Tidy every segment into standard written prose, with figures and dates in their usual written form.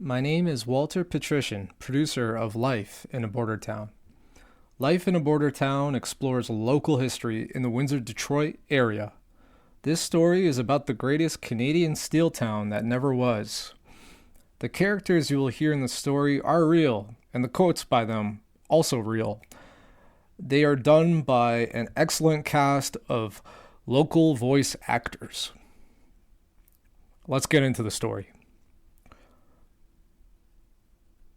My name is Walter Petrichyn, producer of Life in a Border Town. Life in a Border Town explores local history in the Windsor, Detroit area. This story is about the greatest Canadian steel town that never was. The characters you will hear in the story are real, and the quotes by them also real. They are done by an excellent cast of local voice actors. Let's get into the story.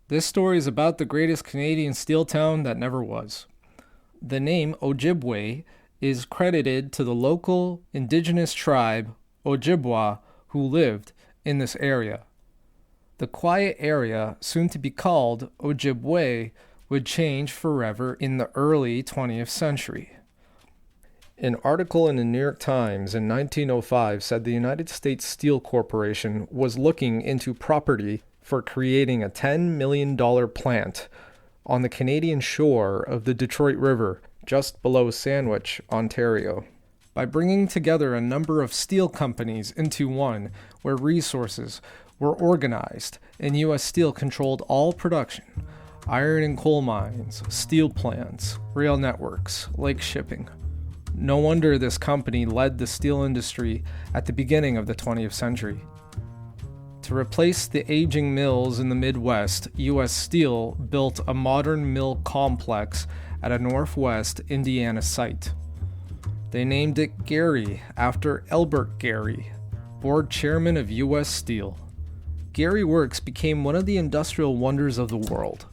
This story is about the greatest Canadian steel town that never was. The name Ojibway is credited to the local indigenous tribe Ojibwa who lived in this area. The quiet area, soon to be called Ojibway, would change forever in the early 20th century. An article in the New York Times in 1905 said the United States Steel Corporation was looking into property for creating a $10 million plant on the Canadian shore of the Detroit River, just below Sandwich, Ontario. By bringing together a number of steel companies into one, where resources were organized and U.S. Steel controlled all production, iron and coal mines, steel plants, rail networks, lake shipping. No wonder this company led the steel industry at the beginning of the 20th century. To replace the aging mills in the Midwest, U.S. Steel built a modern mill complex at a northwest Indiana site. They named it Gary after Elbert Gary, board chairman of U.S. Steel. Gary Works became one of the industrial wonders of the world.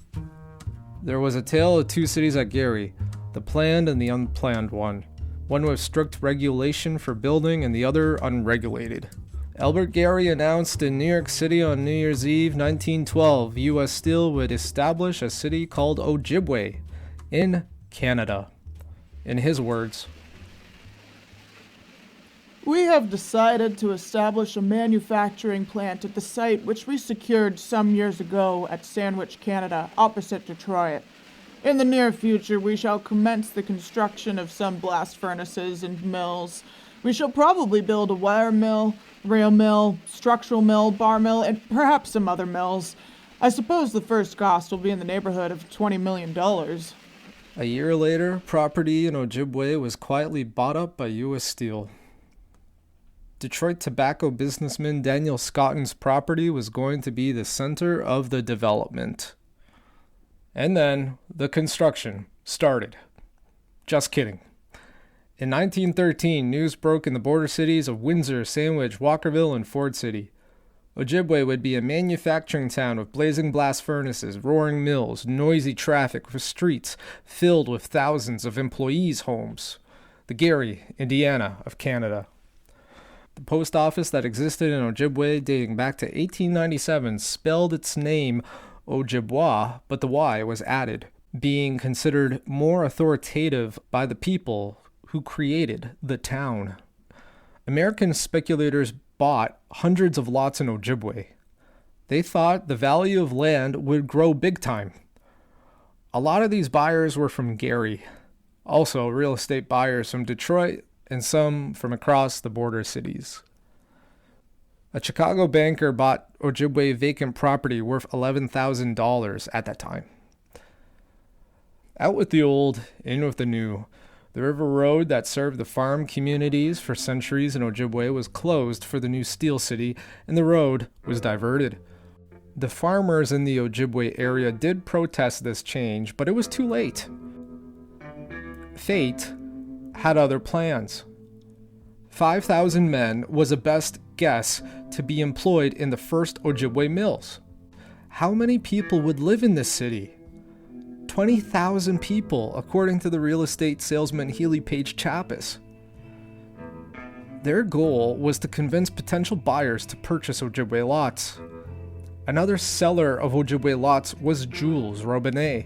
There was a tale of two cities at Gary, the planned and the unplanned one with strict regulation for building and the other unregulated. Albert Gary announced in New York City on New Year's Eve 1912 U.S. Steel would establish a city called Ojibway in Canada. In his words, "We have decided to establish a manufacturing plant at the site which we secured some years ago at Sandwich, Canada, opposite Detroit. In the near future, we shall commence the construction of some blast furnaces and mills. We shall probably build a wire mill, rail mill, structural mill, bar mill, and perhaps some other mills. I suppose the first cost will be in the neighborhood of $20 million. A year later, property in Ojibway was quietly bought up by U.S. Steel. Detroit tobacco businessman Daniel Scotton's property was going to be the center of the development. And then the construction started. Just kidding. In 1913, news broke in the border cities of Windsor, Sandwich, Walkerville, and Ford City. Ojibway would be a manufacturing town with blazing blast furnaces, roaring mills, noisy traffic, with streets filled with thousands of employees' homes. The Gary, Indiana of Canada. The post office that existed in Ojibway dating back to 1897 spelled its name Ojibwa, but the Y was added, being considered more authoritative by the people who created the town. American speculators bought hundreds of lots in Ojibway. They thought the value of land would grow big time. A lot of these buyers were from Gary, also real estate buyers from Detroit and some from across the border cities. A Chicago banker bought Ojibway vacant property worth $11,000 at that time. Out with the old, in with the new. The river road that served the farm communities for centuries in Ojibway was closed for the new steel city, and the road was diverted. The farmers in the Ojibway area did protest this change, but it was too late. Fate had other plans. 5,000 men was a best guess to be employed in the first Ojibway mills. How many people would live in this city? 20,000 people, according to the real estate salesman Healy Page Chappis. Their goal was to convince potential buyers to purchase Ojibway lots. Another seller of Ojibway lots was Jules Robinet.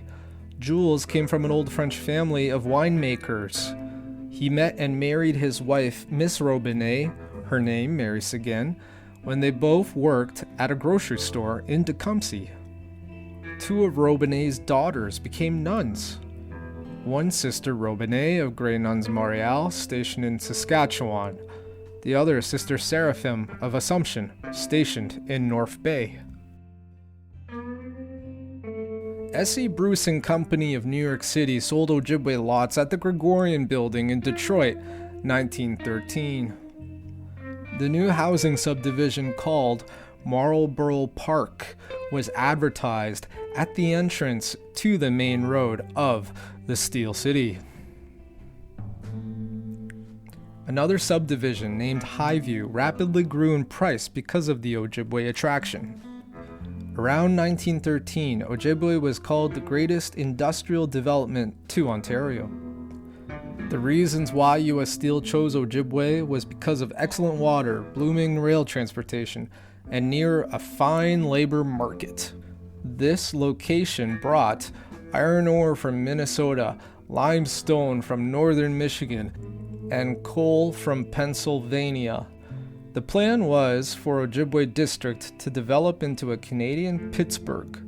Jules came from an old French family of winemakers. He met and married his wife, Miss Robinet, her name, Mary Seguin, when they both worked at a grocery store in Tecumseh. Two of Robinet's daughters became nuns. One sister, Robinet of Grey Nuns Montreal, stationed in Saskatchewan. The other, Sister Seraphim of Assumption, stationed in North Bay. S.E. Bruce and Company of New York City sold Ojibway lots at the Gregorian Building in Detroit, 1913. The new housing subdivision called Marlborough Park was advertised at the entrance to the main road of the Steel City. Another subdivision named Highview rapidly grew in price because of the Ojibway attraction. Around 1913, Ojibway was called the greatest industrial development to Ontario. The reasons why U.S. Steel chose Ojibway was because of excellent water, blooming rail transportation, and near a fine labor market. This location brought iron ore from Minnesota, limestone from northern Michigan, and coal from Pennsylvania. The plan was for Ojibway District to develop into a Canadian Pittsburg.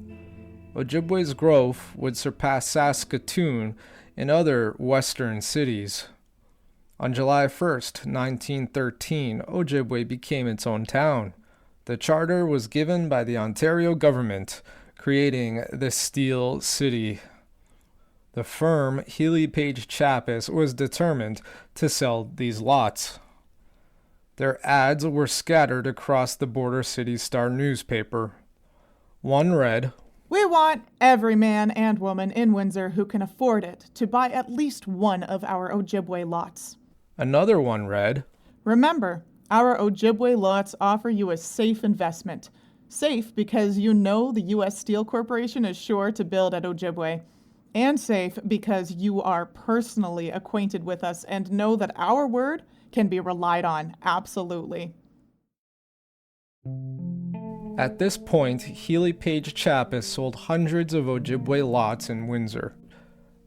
Ojibway's growth would surpass Saskatoon and other western cities. On July 1st, 1913, Ojibway became its own town. The charter was given by the Ontario government, creating the Steel City. The firm Healy Page Chappis was determined to sell these lots. Their ads were scattered across the Border Cities Star newspaper. One read, "We want every man and woman in Windsor who can afford it to buy at least one of our Ojibway lots." Another one read, "Remember, our Ojibway lots offer you a safe investment. Safe because you know the U.S. Steel Corporation is sure to build at Ojibway. And safe because you are personally acquainted with us and know that our word can be relied on, absolutely." At this point, Healy Page Chappis sold hundreds of Ojibway lots in Windsor.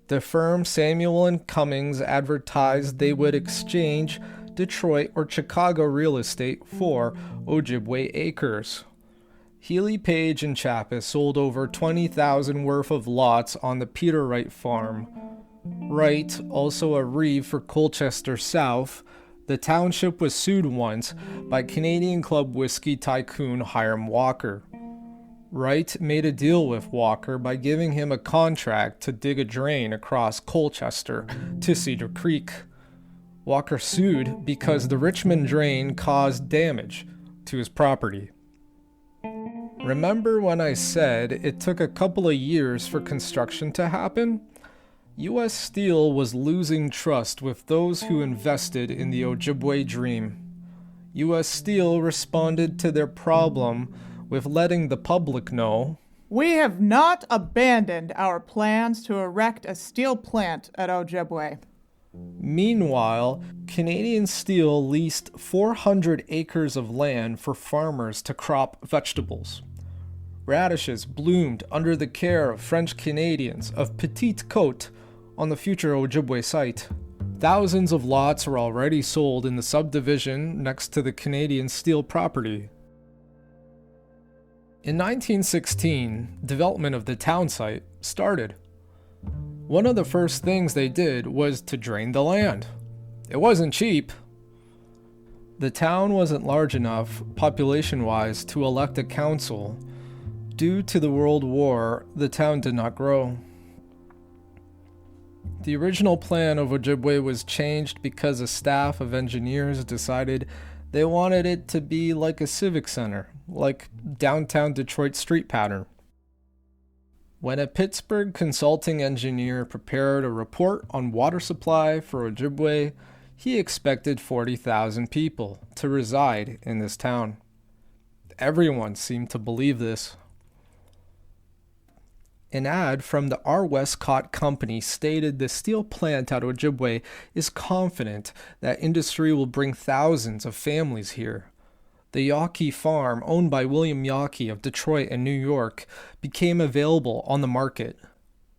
The firm Samuel and Cummings advertised they would exchange Detroit or Chicago real estate for Ojibway acres. Healy Page and Chappis sold over 20,000 worth of lots on the Peter Wright farm. Wright, also a reeve for Colchester South, the township was sued once by Canadian Club whiskey tycoon Hiram Walker. Wright made a deal with Walker by giving him a contract to dig a drain across Colchester to Cedar Creek. Walker sued because the Richmond drain caused damage to his property. Remember when I said it took a couple of years for construction to happen? U.S. Steel was losing trust with those who invested in the Ojibway dream. U.S. Steel responded to their problem with letting the public know, "We have not abandoned our plans to erect a steel plant at Ojibway." Meanwhile, Canadian Steel leased 400 acres of land for farmers to crop vegetables. Radishes bloomed under the care of French Canadians of Petite Côte on the future Ojibway site. Thousands of lots were already sold in the subdivision next to the Canadian Steel property. In 1916, development of the town site started. One of the first things they did was to drain the land. It wasn't cheap. The town wasn't large enough, population-wise, to elect a council. Due to the World War, the town did not grow. The original plan of Ojibway was changed because a staff of engineers decided they wanted it to be like a civic center, like downtown Detroit street pattern. When a Pittsburgh consulting engineer prepared a report on water supply for Ojibway, he expected 40,000 people to reside in this town. Everyone seemed to believe this. An ad from the R. Westcott Company stated the steel plant at Ojibway is confident that industry will bring thousands of families here. The Yawkey Farm, owned by William Yawkey of Detroit and New York, became available on the market.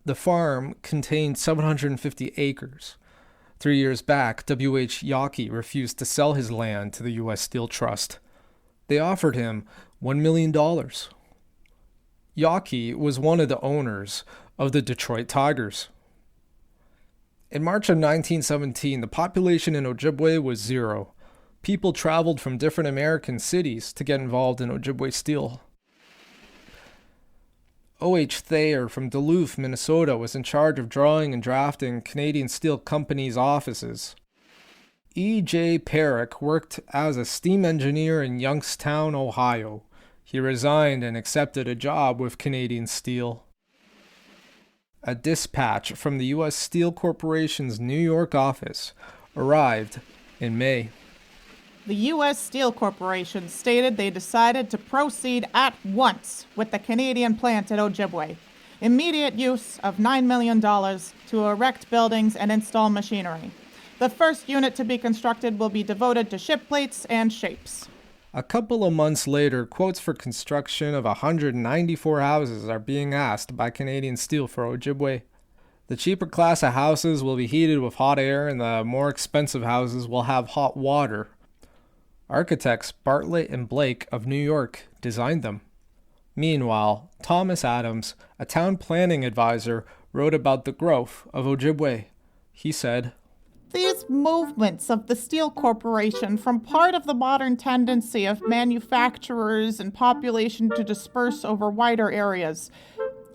The farm contained 750 acres. 3 years back, W.H. Yawkey refused to sell his land to the U.S. Steel Trust. They offered him $1 million. Yawkey was one of the owners of the Detroit Tigers. In March of 1917, the population in Ojibway was 0. People traveled from different American cities to get involved in Ojibway Steel. O.H. Thayer from Duluth, Minnesota, was in charge of drawing and drafting Canadian Steel Company's offices. E.J. Perrick worked as a steam engineer in Youngstown, Ohio. He resigned and accepted a job with Canadian Steel. A dispatch from the U.S. Steel Corporation's New York office arrived in May. The U.S. Steel Corporation stated they decided to proceed at once with the Canadian plant at Ojibway. Immediate use of $9 million to erect buildings and install machinery. The first unit to be constructed will be devoted to ship plates and shapes. A couple of months later, quotes for construction of 194 houses are being asked by Canadian Steel for Ojibway. The cheaper class of houses will be heated with hot air, and the more expensive houses will have hot water. Architects Bartlett and Blake of New York designed them. Meanwhile, Thomas Adams, a town planning advisor, wrote about the growth of Ojibway. He said, "These movements of the Steel Corporation from part of the modern tendency of manufacturers and population to disperse over wider areas.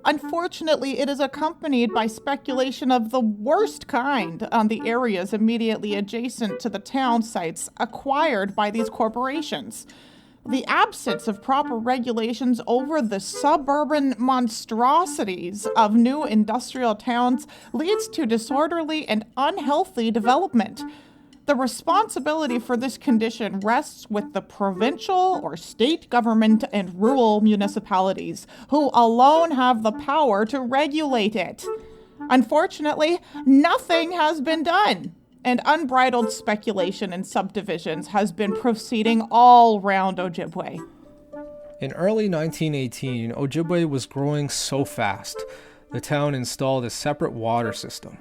Unfortunately, it is accompanied by speculation of the worst kind on the areas immediately adjacent to the town sites acquired by these corporations. The absence of proper regulations over the suburban monstrosities of new industrial towns leads to disorderly and unhealthy development. The responsibility for this condition rests with the provincial or state government and rural municipalities, who alone have the power to regulate it. Unfortunately, nothing has been done, and unbridled speculation in subdivisions has been proceeding all round Ojibway." In early 1918, Ojibway was growing so fast, the town installed a separate water system.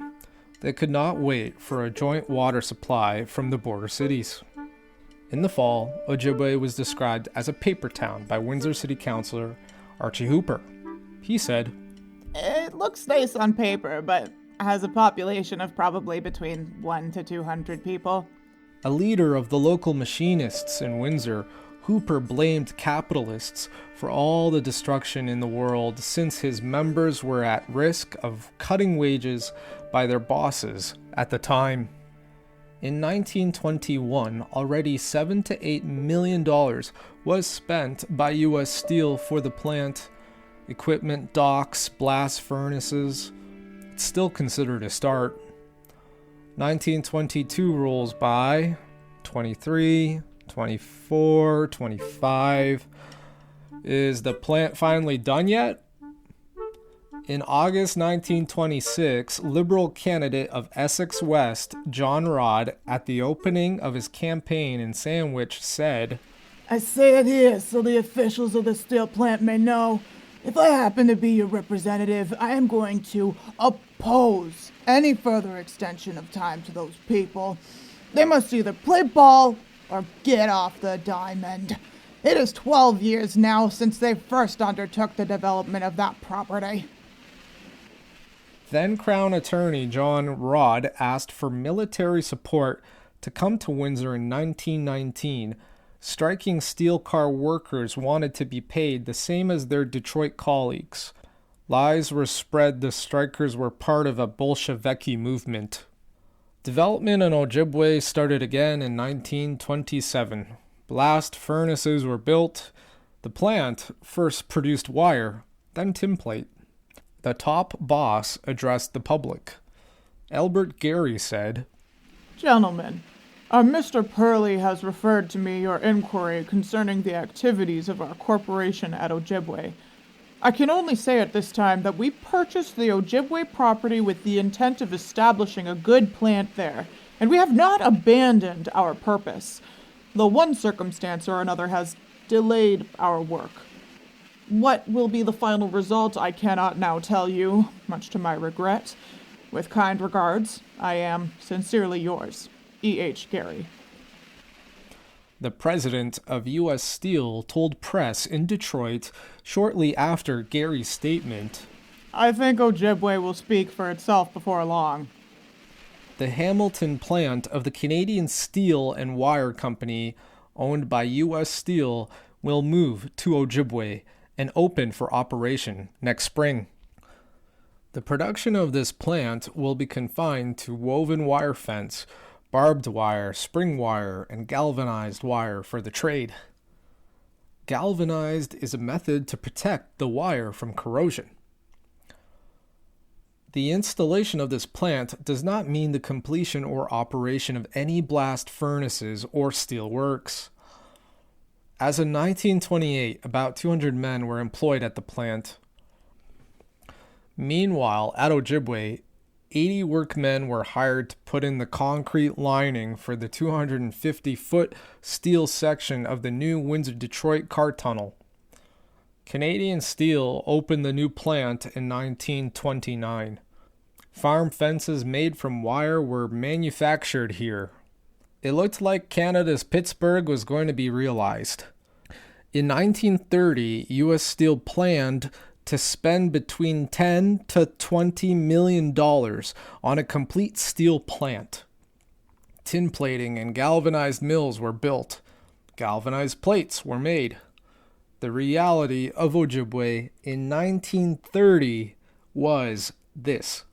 They could not wait for a joint water supply from the border cities. In the fall, Ojibway was described as a paper town by Windsor City Councilor Archie Hooper. He said, "It looks nice on paper, but has a population of probably between 1 to 200 people." A leader of the local machinists in Windsor, Hooper blamed capitalists for all the destruction in the world since his members were at risk of cutting wages by their bosses at the time. In 1921, already $7 to $8 million was spent by U.S. Steel for the plant. Equipment, docks, blast furnaces. It's still considered a start. 1922 rolls by. 23, 24, 25. Is the plant finally done yet? In August 1926, Liberal candidate of Essex West, John Rod, at the opening of his campaign in Sandwich said, "I say it here so the officials of the steel plant may know. If I happen to be your representative, I am going to oppose any further extension of time to those people. They must either play ball or get off the diamond. It is 12 years now since they first undertook the development of that property." Then Crown Attorney John Rod asked for military support to come to Windsor in 1919. Striking steel car workers wanted to be paid the same as their Detroit colleagues. Lies were spread the strikers were part of a Bolsheviki movement. Development in Ojibway started again in 1927. Blast furnaces were built. The plant first produced wire, then tinplate. The top boss addressed the public. Albert Gary said, "Gentlemen, Mr. Purley has referred to me your inquiry concerning the activities of our corporation at Ojibway. I can only say at this time that we purchased the Ojibway property with the intent of establishing a good plant there, and we have not abandoned our purpose, though one circumstance or another has delayed our work. What will be the final result I cannot now tell you, much to my regret. With kind regards, I am sincerely yours, E.H. Gary." The president of U.S. Steel told press in Detroit shortly after Gary's statement, "I think Ojibway will speak for itself before long." The Hamilton plant of the Canadian Steel and Wire Company, owned by U.S. Steel, will move to Ojibway, and open for operation next spring. The production of this plant will be confined to woven wire fence, barbed wire, spring wire, and galvanized wire for the trade. Galvanized is a method to protect the wire from corrosion. The installation of this plant does not mean the completion or operation of any blast furnaces or steel works. As of 1928, about 200 men were employed at the plant. Meanwhile, at Ojibway, 80 workmen were hired to put in the concrete lining for the 250-foot steel section of the new Windsor-Detroit car tunnel. Canadian Steel opened the new plant in 1929. Farm fences made from wire were manufactured here. It looked like Canada's Pittsburg was going to be realized. In 1930, U.S. Steel planned to spend between $10 to $20 million on a complete steel plant. Tin plating and galvanized mills were built. Galvanized plates were made. The reality of Ojibway in 1930 was this.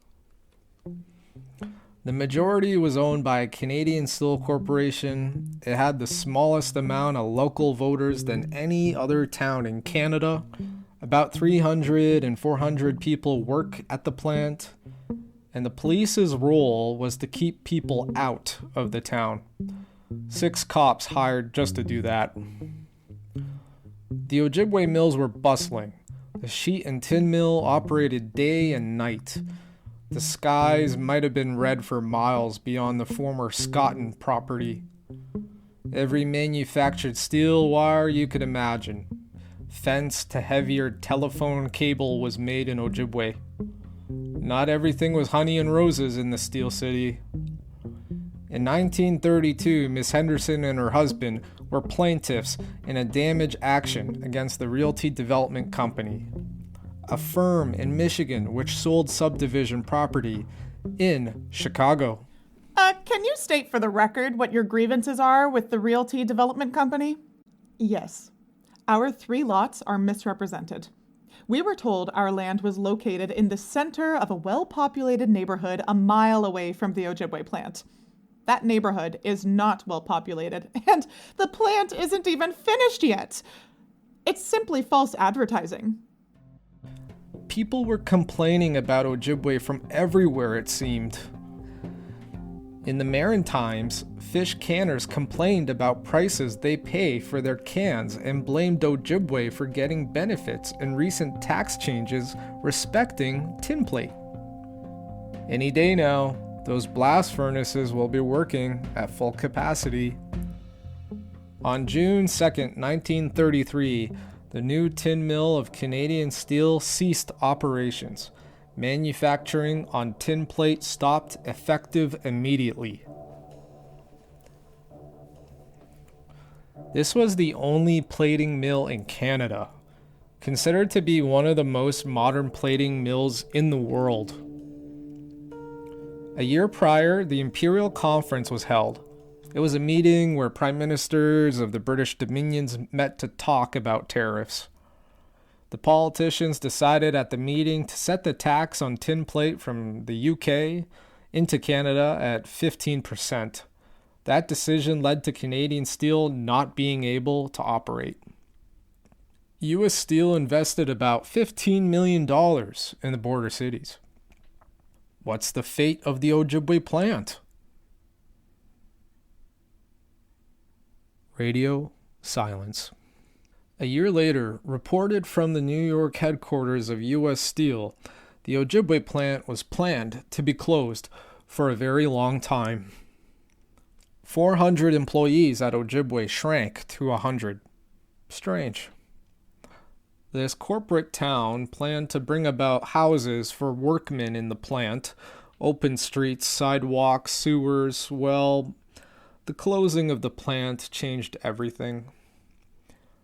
The majority was owned by Canadian Steel Corporation. It had the smallest amount of local voters than any other town in Canada. About 300 and 400 people work at the plant, and the police's role was to keep people out of the town. 6 cops hired just to do that. The Ojibway mills were bustling. The sheet and tin mill operated day and night. The skies might have been red for miles beyond the former Scotton property. Every manufactured steel wire you could imagine, fence to heavier telephone cable, was made in Ojibway. Not everything was honey and roses in the Steel City. In 1932, Miss Henderson and her husband were plaintiffs in a damage action against the Realty Development Company, a firm in Michigan which sold subdivision property in Chicago. Can you state for the record what your grievances are with the Realty Development Company? Yes. Our 3 lots are misrepresented. We were told our land was located in the center of a well-populated neighborhood a mile away from the Ojibway plant. That neighborhood is not well-populated, and the plant isn't even finished yet. It's simply false advertising. People were complaining about Ojibway from everywhere, it seemed. In the Maritimes, fish canners complained about prices they pay for their cans and blamed Ojibway for getting benefits in recent tax changes respecting tin plate. Any day now, those blast furnaces will be working at full capacity. On June 2nd, 1933, the new tin mill of Canadian Steel ceased operations. Manufacturing on tin plate stopped effective immediately. This was the only plating mill in Canada, considered to be one of the most modern plating mills in the world. A year prior, the Imperial Conference was held. It was a meeting where prime ministers of the British Dominions met to talk about tariffs. The politicians decided at the meeting to set the tax on tin plate from the UK into Canada at 15%. That decision led to Canadian Steel not being able to operate. U.S. Steel invested about $15 million in the border cities. What's the fate of the Ojibway plant? Radio silence. A year later, reported from the New York headquarters of U.S. Steel, the Ojibway plant was planned to be closed for a very long time. 400 employees at Ojibway shrank to 100. Strange. This corporate town planned to bring about houses for workmen in the plant, open streets, sidewalks, sewers. Well, the closing of the plant changed everything.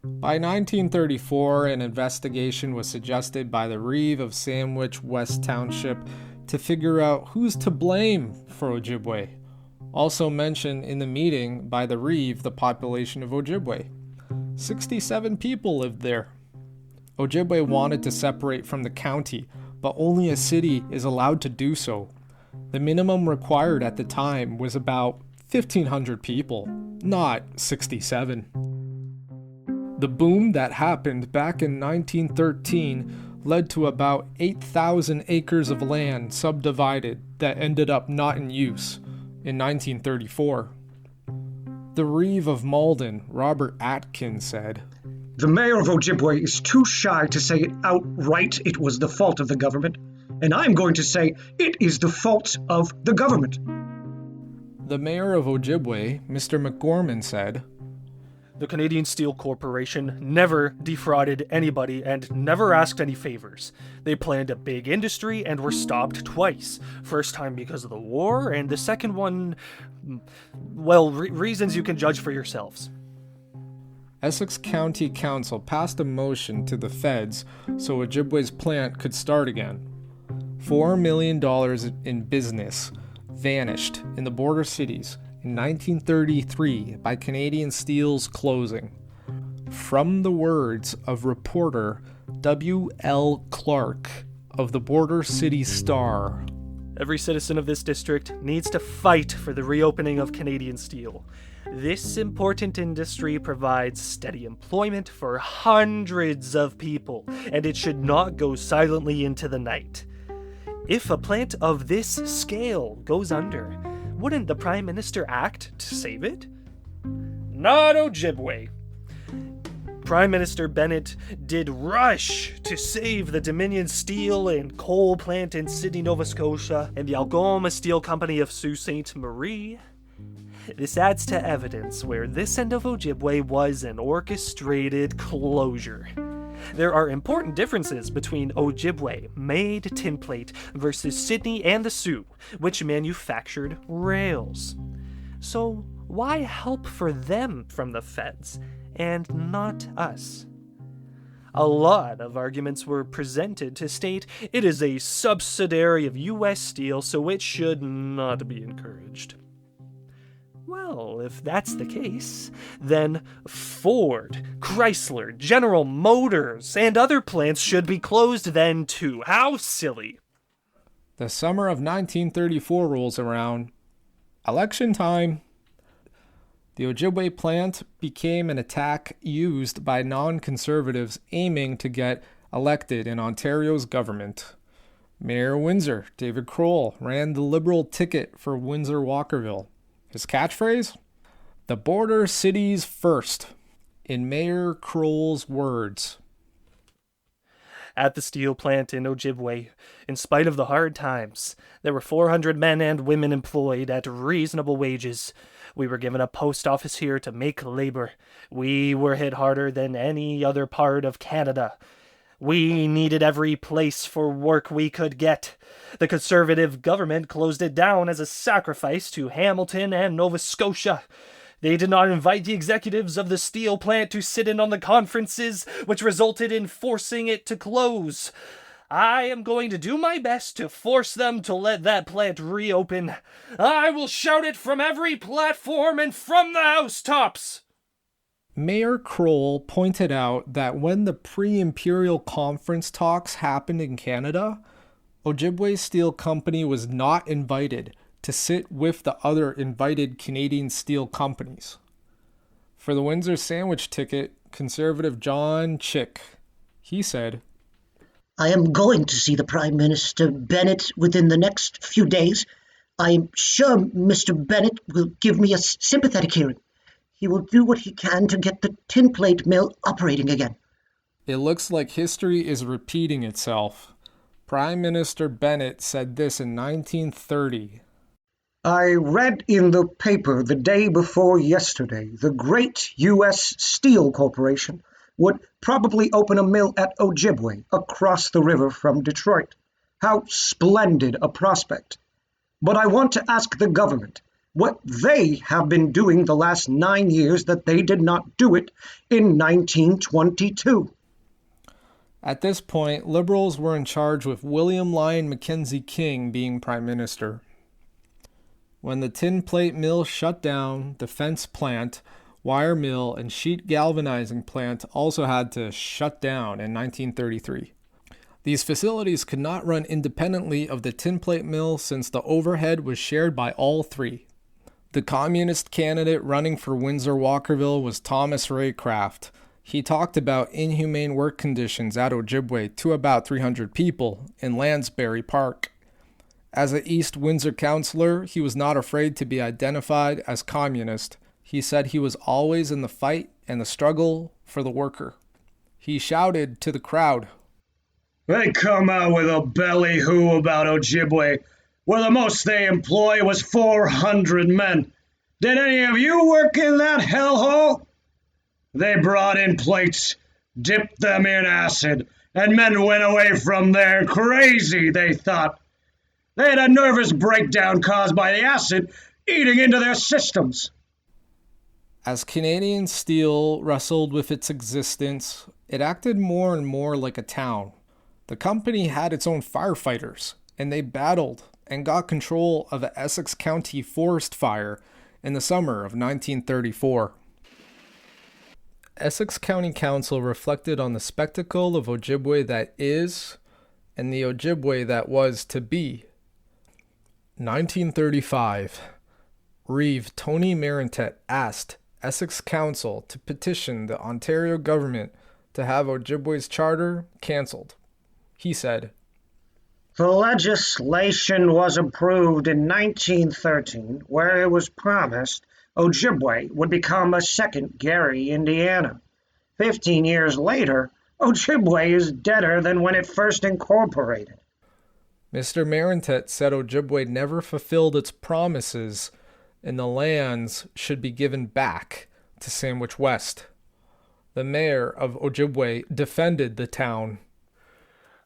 By 1934, an investigation was suggested by the Reeve of Sandwich West Township to figure out who's to blame for Ojibway. Also mentioned in the meeting by the Reeve the population of Ojibway. 67 people lived there. Ojibway wanted to separate from the county, but only a city is allowed to do so. The minimum required at the time was about 1,500 people, not 67. The boom that happened back in 1913 led to about 8,000 acres of land subdivided that ended up not in use in 1934. The Reeve of Malden, Robert Atkins, said, "The mayor of Ojibway is too shy to say it outright it was the fault of the government, and I'm going to say it is the fault of the government." The mayor of Ojibway, Mr. McGorman, said, "The Canadian Steel Corporation never defrauded anybody and never asked any favors. They planned a big industry and were stopped twice. First time because of the war, and the second one, well, reasons you can judge for yourselves." Essex County Council passed a motion to the feds so Ojibway's plant could start again. $4 million in business vanished in the border cities in 1933 by Canadian Steel's closing. From the words of reporter W.L. Clark of the Border Cities Star, "Every citizen of this district needs to fight for the reopening of Canadian Steel. This important industry provides steady employment for hundreds of people, and it should not go silently into the night. If a plant of this scale goes under, wouldn't the Prime Minister act to save it? Not Ojibway. Prime Minister Bennett did rush to save the Dominion Steel and Coal Plant in Sydney, Nova Scotia, and the Algoma Steel Company of Sault Ste. Marie. This adds to evidence where this end of Ojibway was an orchestrated closure. There are important differences between Ojibway made tinplate versus Sydney and the Sioux, which manufactured rails. So why help for them from the feds and not us? A lot of arguments were presented to state it is a subsidiary of U.S. Steel, so it should not be encouraged. Well, if that's the case, then Ford, Chrysler, General Motors, and other plants should be closed then too. How silly. The summer of 1934 rolls around. Election time. The Ojibway plant became an attack used by non-conservatives aiming to get elected in Ontario's government. Mayor Windsor, David Kroll, ran the Liberal ticket for Windsor-Walkerville. His catchphrase? The border cities first, in Mayor Kroll's words. At the steel plant in Ojibway, in spite of the hard times, there were 400 men and women employed at reasonable wages. We were given a post office here to make labor. We were hit harder than any other part of Canada. We needed every place for work we could get. The Conservative government closed it down as a sacrifice to Hamilton and Nova Scotia. They did not invite the executives of the steel plant to sit in on the conferences, which resulted in forcing it to close. I am going to do my best to force them to let that plant reopen. I will shout it from every platform and from the housetops. Mayor Kroll pointed out that when the pre-imperial conference talks happened in Canada, Ojibway Steel Company was not invited to sit with the other invited Canadian steel companies. For the Windsor sandwich ticket, Conservative John Chick, he said, I am going to see the Prime Minister Bennett within the next few days. I am sure Mr. Bennett will give me a sympathetic hearing. He will do what he can to get the tinplate mill operating again. It looks like history is repeating itself. Prime Minister Bennett said this in 1930. I read in the paper the day before yesterday the great U.S. Steel Corporation would probably open a mill at Ojibway across the river from Detroit. How splendid a prospect. But I want to ask the government what they have been doing the last 9 years that they did not do it in 1922. At this point, Liberals were in charge with William Lyon Mackenzie King being Prime Minister. When the tin plate mill shut down, the fence plant wire mill, and sheet galvanizing plant also had to shut down in 1933. These facilities could not run independently of the tin plate mill since the overhead was shared by all three. The communist candidate running for Windsor-Walkerville was Thomas Ray Kraft. He talked about inhumane work conditions at Ojibway to about 300 people in Lansbury Park. As an East Windsor councillor, he was not afraid to be identified as communist. He said he was always in the fight and the struggle for the worker. He shouted to the crowd, "They come out with a ballyhoo about Ojibway, where the most they employ was 400 men. Did any of you work in that hellhole? They brought in plates, dipped them in acid, and men went away from there crazy, they thought. They had a nervous breakdown caused by the acid eating into their systems." As Canadian Steel wrestled with its existence, it acted more and more like a town. The company had its own firefighters, and they battled and got control of an Essex County forest fire in the summer of 1934. Essex County Council reflected on the spectacle of Ojibway that is, and the Ojibway that was to be. 1935. Reeve Tony Marintet asked Essex Council to petition the Ontario government to have Ojibway's charter cancelled. He said, "The legislation was approved in 1913, where it was promised Ojibway would become a second Gary, Indiana. 15 years later, Ojibway is deader than when it first incorporated." Mr. Marintet said Ojibway never fulfilled its promises and the lands should be given back to Sandwich West. The mayor of Ojibway defended the town.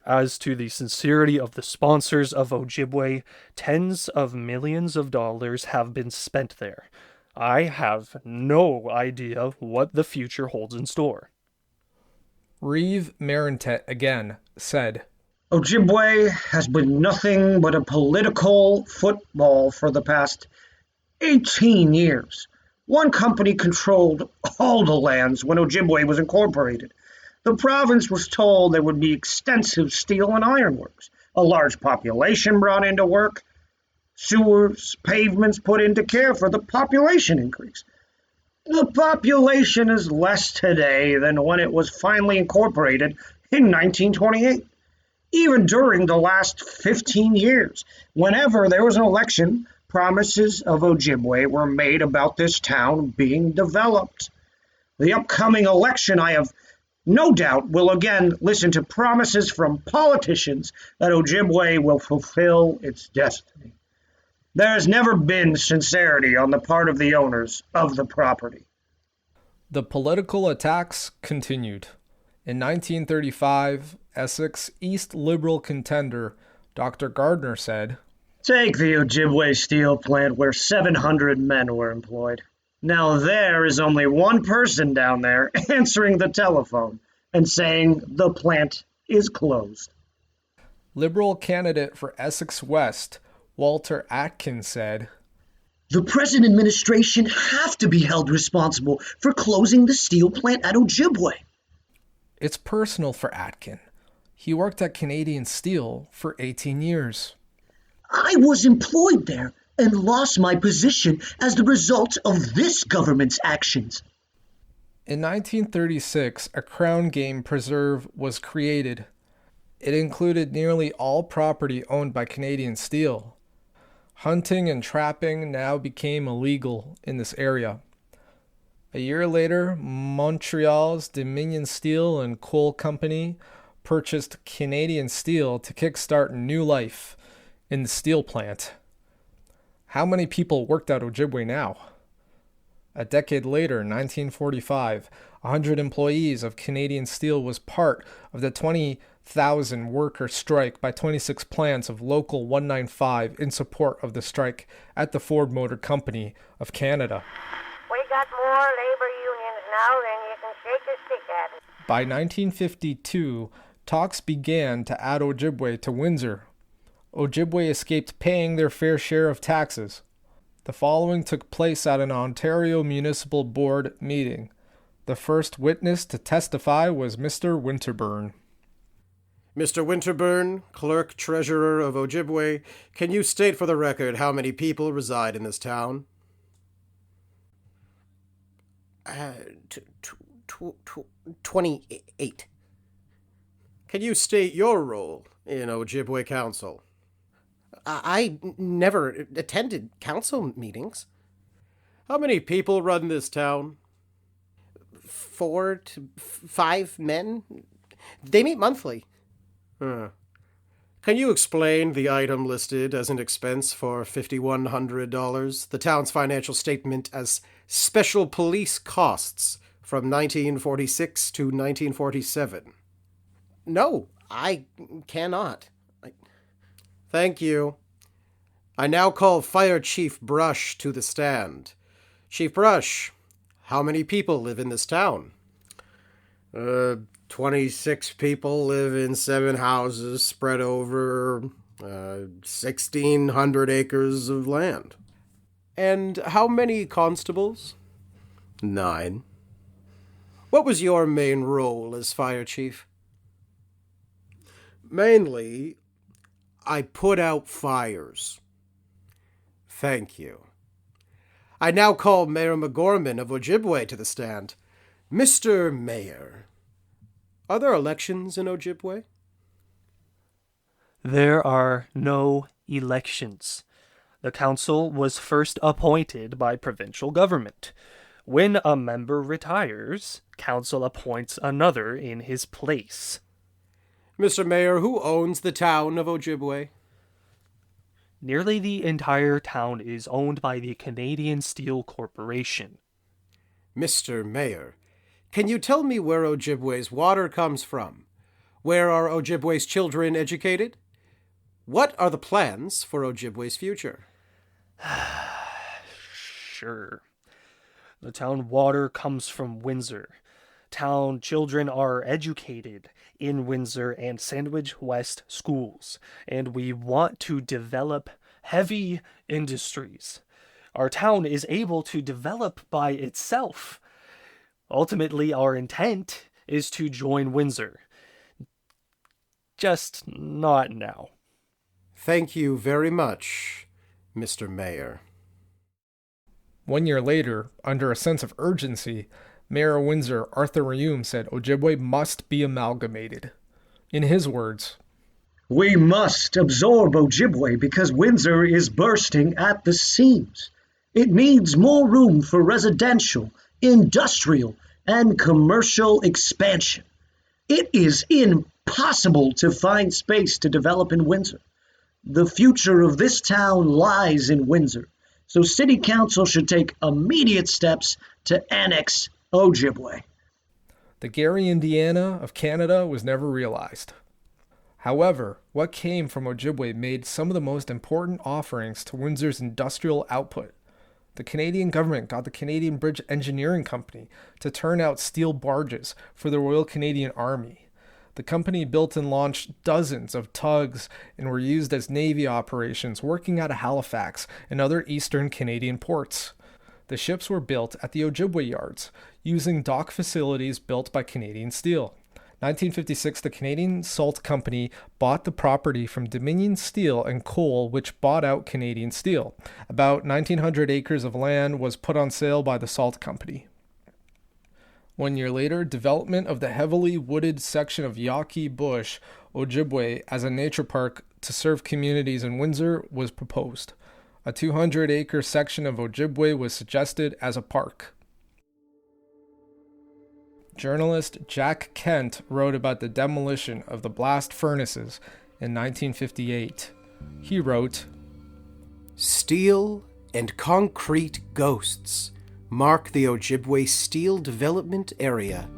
As to the sincerity of the sponsors of Ojibway, tens of millions of dollars have been spent there. I have no idea what the future holds in store. Reeve Marintet again said, "Ojibway has been nothing but a political football for the past 18 years. One company controlled all the lands when Ojibway was incorporated. The province was told there would be extensive steel and ironworks, a large population brought into work, sewers, pavements put into care for the population increase. The population is less today than when it was finally incorporated in 1928. Even during the last 15 years, whenever there was an election, promises of Ojibway were made about this town being developed. The upcoming election, I have no doubt, will again listen to promises from politicians that Ojibway will fulfill its destiny. There has never been sincerity on the part of the owners of the property." The political attacks continued. In 1935, Essex East Liberal contender Dr. Gardner said, "Take the Ojibway steel plant where 700 men were employed. Now there is only one person down there answering the telephone and saying the plant is closed." Liberal candidate for Essex West, Walter Atkins, said, "The present administration have to be held responsible for closing the steel plant at Ojibway." It's personal for Atkin. He worked at Canadian Steel for 18 years. "I was employed there and lost my position as the result of this government's actions." In 1936, a Crown game preserve was created. It included nearly all property owned by Canadian Steel. Hunting and trapping now became illegal in this area. A year later, Montreal's Dominion Steel and Coal Company purchased Canadian Steel to kickstart new life in the steel plant. How many people worked at Ojibway now? A decade later, 1945, 100 employees of Canadian Steel was part of the 20,000 worker strike by 26 plants of Local 195 in support of the strike at the Ford Motor Company of Canada. We got more labor unions now than you can shake a stick at. By 1952, talks began to add Ojibway to Windsor. Ojibway escaped paying their fair share of taxes. The following took place at an Ontario Municipal Board meeting. The first witness to testify was Mr. Winterburn. Mr. Winterburn, Clerk Treasurer of Ojibway, can you state for the record how many people reside in this town? 28. Can you state your role in Ojibway Council? I never attended council meetings. How many people run this town? 4 to 5 men. They meet monthly. Can you explain the item listed as an expense for $5,100, the town's financial statement as special police costs from 1946 to 1947? No, I cannot. Thank you. I now call Fire Chief Brush to the stand. Chief Brush, how many people live in this town? 26 people live in 7 houses spread over 1,600 acres of land. And how many constables? 9. What was your main role as fire chief? Mainly, I put out fires. Thank you. I now call Mayor McGorman of Ojibway to the stand. Mr. Mayor, are there elections in Ojibway? There are no elections. The council was first appointed by provincial government. When a member retires, council appoints another in his place. Mr. Mayor, who owns the town of Ojibway? Nearly the entire town is owned by the Canadian Steel Corporation. Mr. Mayor, can you tell me where Ojibway's water comes from? Where are Ojibway's children educated? What are the plans for Ojibway's future? Sure. The town water comes from Windsor. Town children are educated in Windsor and Sandwich West schools, and we want to develop heavy industries. Our town is able to develop by itself. Ultimately, our intent is to join Windsor. Just not now. Thank you very much, Mr. Mayor. 1 year later, under a sense of urgency, Mayor of Windsor, Arthur Reaume, said Ojibway must be amalgamated. In his words, We must absorb Ojibway because Windsor is bursting at the seams. It needs more room for residential, industrial, and commercial expansion. It is impossible to find space to develop in Windsor. The future of this town lies in Windsor, so City Council should take immediate steps to annex Ojibway. the Gary, Indiana of Canada was never realized. However, what came from Ojibway made some of the most important offerings to Windsor's industrial output. The Canadian government got the Canadian Bridge Engineering Company to turn out steel barges for the Royal Canadian Army. The company built and launched dozens of tugs and were used as Navy operations working out of Halifax and other eastern Canadian ports. The ships were built at the Ojibway yards, using dock facilities built by Canadian Steel. 1956, the Canadian Salt Company bought the property from Dominion Steel and Coal, which bought out Canadian Steel. About 1,900 acres of land was put on sale by the Salt Company. 1 year later, development of the heavily wooded section of Yaqui Bush, Ojibway, as a nature park to serve communities in Windsor was proposed. A 200-acre section of Ojibway was suggested as a park. Journalist Jack Kent wrote about the demolition of the blast furnaces in 1958. He wrote, "Steel and concrete ghosts mark the Ojibway steel development area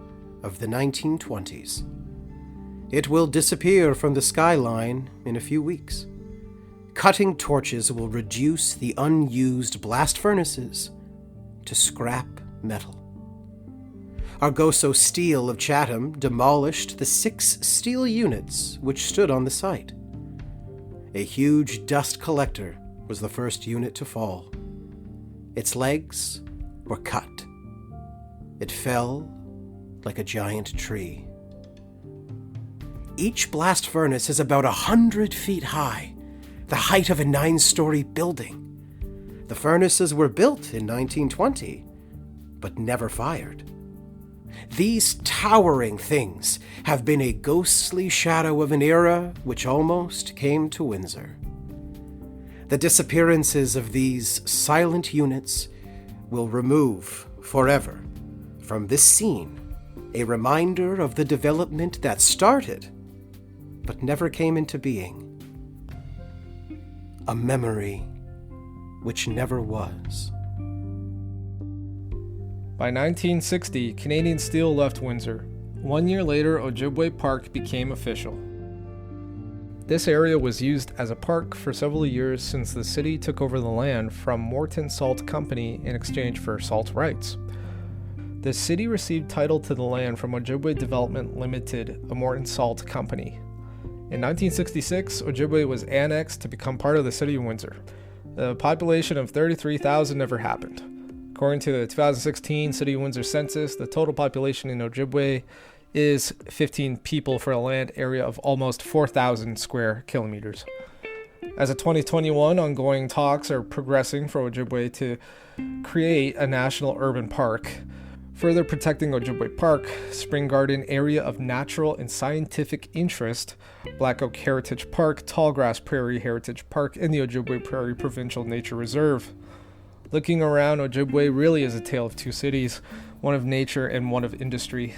of the 1920s. It will disappear from the skyline in a few weeks. Cutting torches will reduce the unused blast furnaces to scrap metal. Argoso Steel of Chatham demolished the 6 steel units which stood on the site. A huge dust collector was the first unit to fall. Its legs were cut. It fell like a giant tree. Each blast furnace is about 100 feet high, the height of a 9-story building. The furnaces were built in 1920, but never fired. These towering things have been a ghostly shadow of an era which almost came to Windsor. The disappearances of these silent units will remove forever from this scene a reminder of the development that started but never came into being. A memory which never was. By 1960, Canadian Steel left Windsor. 1 year later, Ojibway Park became official. This area was used as a park for several years since the city took over the land from Morton Salt Company in exchange for salt rights. The city received title to the land from Ojibway Development Limited, a Morton Salt Company. In 1966, Ojibway was annexed to become part of the city of Windsor. The population of 33,000 never happened. According to the 2016 City of Windsor census, the total population in Ojibway is 15 people for a land area of almost 4,000 square kilometers. As of 2021, ongoing talks are progressing for Ojibway to create a national urban park. Further protecting Ojibway Park, Spring Garden Area of Natural and Scientific Interest, Black Oak Heritage Park, Tallgrass Prairie Heritage Park, and the Ojibway Prairie Provincial Nature Reserve. Looking around, Ojibway really is a tale of two cities, one of nature and one of industry.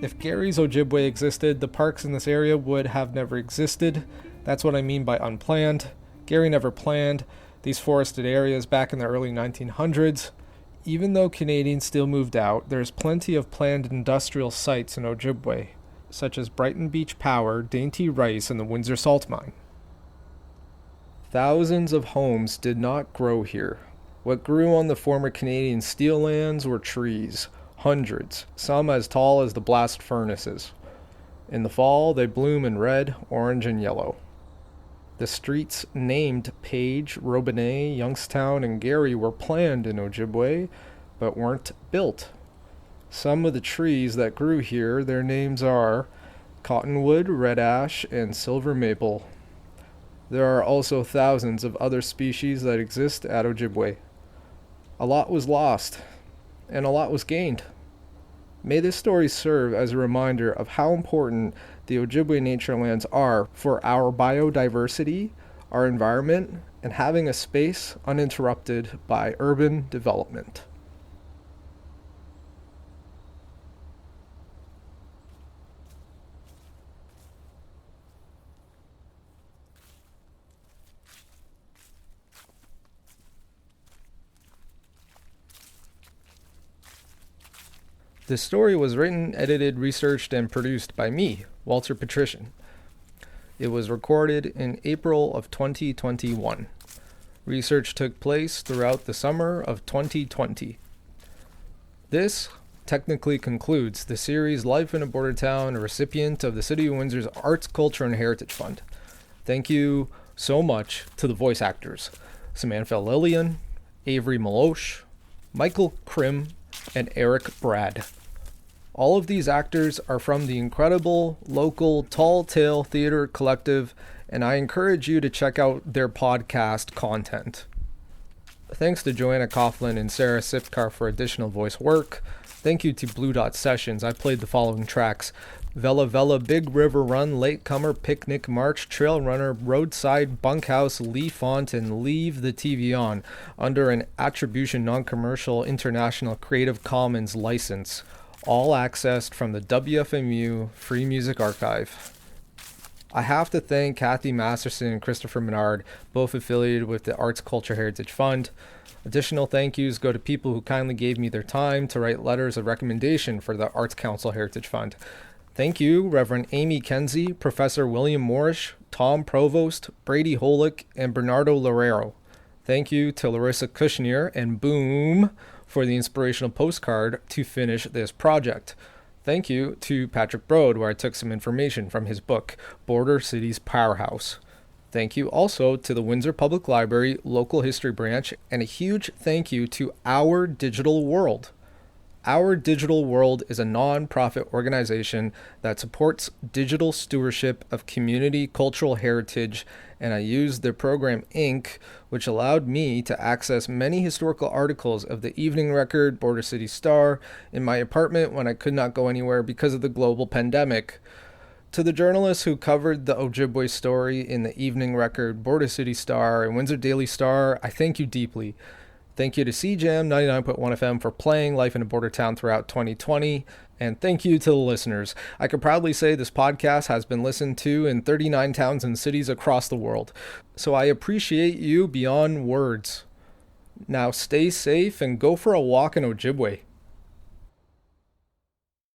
If Gary's Ojibway existed, the parks in this area would have never existed. That's what I mean by unplanned. Gary never planned these forested areas back in the early 1900s. Even though Canadians still moved out, there's plenty of planned industrial sites in Ojibway, such as Brighton Beach Power, Dainty Rice, and the Windsor Salt Mine. Thousands of homes did not grow here. What grew on the former Canadian steel lands were trees, hundreds, some as tall as the blast furnaces. In the fall, they bloom in red, orange, and yellow. The streets named Page, Robinet, Youngstown, and Gary were planned in Ojibway, but weren't built. Some of the trees that grew here, their names are cottonwood, red ash, and silver maple. There are also thousands of other species that exist at Ojibway. A lot was lost, and a lot was gained. May this story serve as a reminder of how important the Ojibway nature lands are for our biodiversity, our environment, and having a space uninterrupted by urban development. This story was written, edited, researched, and produced by me, Walter Petrichyn. It was recorded in April of 2021. Research took place throughout the summer of 2020. This technically concludes the series Life in a Border Town, a recipient of the City of Windsor's Arts, Culture, and Heritage Fund. Thank you so much to the voice actors, Samantha Lillian, Averey Meloche, Michael Krym, and Eric Brad. All of these actors are from the incredible local Tall Tale Theater Collective, and I encourage you to check out their podcast content. Thanks to Joanna Coughlin and Sarah Sipkar for additional voice work. Thank you to Blue Dot Sessions. I played the following tracks: Vela Vela, Big River Run, Latecomer, Picnic, March, Trail Runner, Roadside, Bunkhouse, Lee Font, and Leave the TV On under an Attribution Non-Commercial International Creative Commons license. All accessed from the WFMU Free Music Archive. I have to thank Cathy Masterson and Christopher Menard, both affiliated with the Arts Culture Heritage Fund. Additional thank yous go to people who kindly gave me their time to write letters of recommendation for the Arts Council Heritage Fund. Thank you, Reverend Amy Kenzie, Professor William Morrish, Tom Provost, Brady Holek, and Bernardo Louriero. Thank you to Laurisa Kushnir and BOOOOOOOM for the inspirational postcard to finish this project. Thank you to Patrick Brode, where I took some information from his book, Border Cities Powerhouse. Thank you also to the Windsor Public Library Local History Branch, and a huge thank you to Our Digital World. Our Digital World is a non-profit organization that supports digital stewardship of community cultural heritage, and I used their program Inc., which allowed me to access many historical articles of the Evening Record, Border City Star, in my apartment when I could not go anywhere because of the global pandemic. To the journalists who covered the Ojibway story in the Evening Record, Border City Star, and Windsor Daily Star, I thank you deeply. Thank you to CJAM 99.1 FM for playing Life in a Border Town throughout 2020. And thank you to the listeners. I can proudly say this podcast has been listened to in 39 towns and cities across the world. So I appreciate you beyond words. Now stay safe and go for a walk in Ojibway.